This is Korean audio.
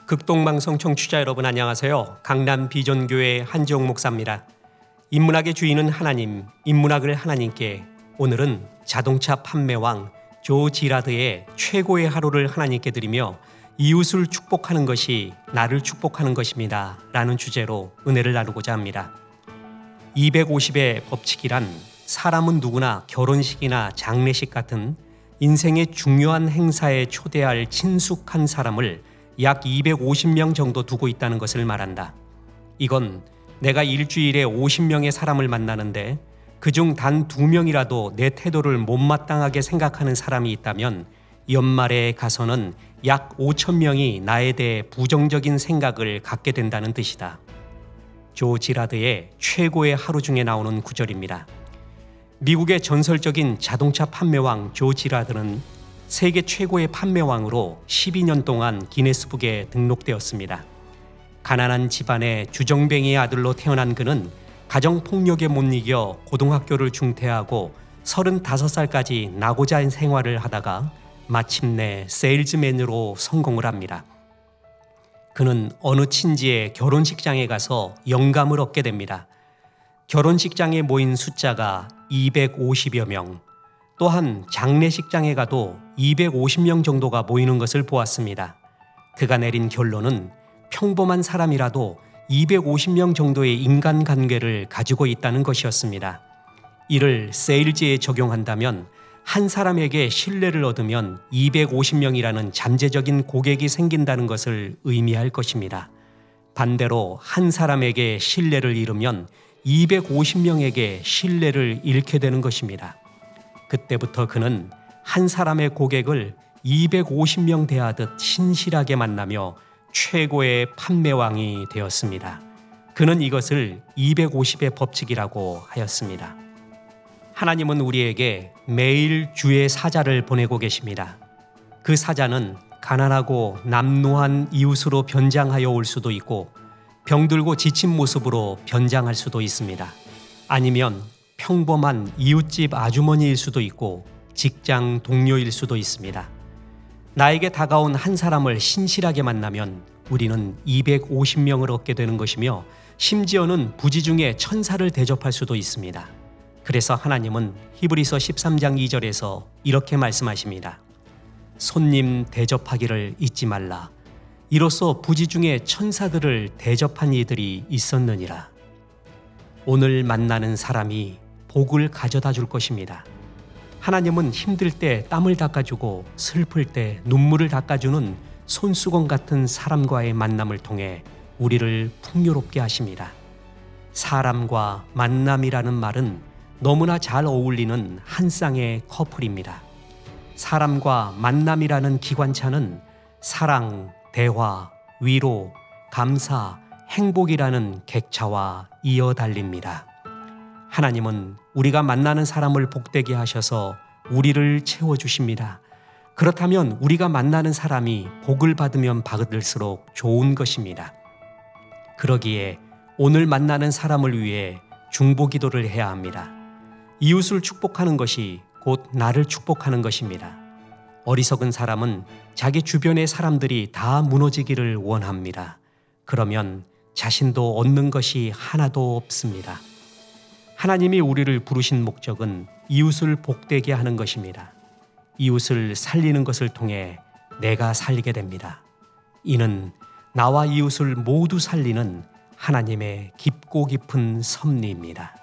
극동방송 청취자 여러분 안녕하세요. 강남 비전교회 한지용 목사입니다. 인문학의 주인은 하나님, 인문학을 하나님께. 오늘은 자동차 판매왕 조 지라드의 최고의 하루를 하나님께 드리며 이웃을 축복하는 것이 나를 축복하는 것입니다 라는 주제로 은혜를 나누고자 합니다. 250의 법칙이란 사람은 누구나 결혼식이나 장례식 같은 인생의 중요한 행사에 초대할 친숙한 사람을 약 250명 정도 두고 있다는 것을 말한다. 이건 내가 일주일에 50명의 사람을 만나는데 그중 단 2명이라도 내 태도를 못마땅하게 생각하는 사람이 있다면 연말에 가서는 약 5,000명이 나에 대해 부정적인 생각을 갖게 된다는 뜻이다. 조 지라드의 최고의 하루 중에 나오는 구절입니다. 미국의 전설적인 자동차 판매왕 조 지라드는 세계 최고의 판매왕으로 12년 동안 기네스북에 등록되었습니다. 가난한 집안의 주정뱅이의 아들로 태어난 그는 가정폭력에 못 이겨 고등학교를 중퇴하고 35살까지 나고자 생활을 하다가 마침내 세일즈맨으로 성공을 합니다. 그는 어느 친지의 결혼식장에 가서 영감을 얻게 됩니다. 결혼식장에 모인 숫자가 250여 명, 또한 장례식장에 가도 250명 정도가 모이는 것을 보았습니다. 그가 내린 결론은 평범한 사람이라도 250명 정도의 인간관계를 가지고 있다는 것이었습니다. 이를 세일즈에 적용한다면 한 사람에게 신뢰를 얻으면 250명이라는 잠재적인 고객이 생긴다는 것을 의미할 것입니다. 반대로 한 사람에게 신뢰를 잃으면 250명에게 신뢰를 잃게 되는 것입니다. 그때부터 그는 한 사람의 고객을 250명 대하듯 신실하게 만나며 최고의 판매왕이 되었습니다. 그는 이것을 250의 법칙이라고 하였습니다. 하나님은 우리에게 매일 주의 사자를 보내고 계십니다. 그 사자는 가난하고 남루한 이웃으로 변장하여 올 수도 있고 병들고 지친 모습으로 변장할 수도 있습니다. 아니면 평범한 이웃집 아주머니일 수도 있고 직장 동료일 수도 있습니다. 나에게 다가온 한 사람을 신실하게 만나면 우리는 250명을 얻게 되는 것이며 심지어는 부지 중에 천사를 대접할 수도 있습니다. 그래서 하나님은 히브리서 13장 2절에서 이렇게 말씀하십니다. 손님 대접하기를 잊지 말라. 이로써 부지 중에 천사들을 대접한 이들이 있었느니라. 오늘 만나는 사람이 복을 가져다 줄 것입니다. 하나님은 힘들 때 땀을 닦아주고 슬플 때 눈물을 닦아주는 손수건 같은 사람과의 만남을 통해 우리를 풍요롭게 하십니다. 사람과 만남이라는 말은 너무나 잘 어울리는 한 쌍의 커플입니다. 사람과 만남이라는 기관차는 사랑, 대화, 위로, 감사, 행복이라는 객차와 이어 달립니다. 하나님은 우리가 만나는 사람을 복되게 하셔서 우리를 채워주십니다. 그렇다면 우리가 만나는 사람이 복을 받으면 받을수록 좋은 것입니다. 그러기에 오늘 만나는 사람을 위해 중보기도를 해야 합니다. 이웃을 축복하는 것이 곧 나를 축복하는 것입니다. 어리석은 사람은 자기 주변의 사람들이 다 무너지기를 원합니다. 그러면 자신도 얻는 것이 하나도 없습니다. 하나님이 우리를 부르신 목적은 이웃을 복되게 하는 것입니다. 이웃을 살리는 것을 통해 내가 살리게 됩니다. 이는 나와 이웃을 모두 살리는 하나님의 깊고 깊은 섭리입니다.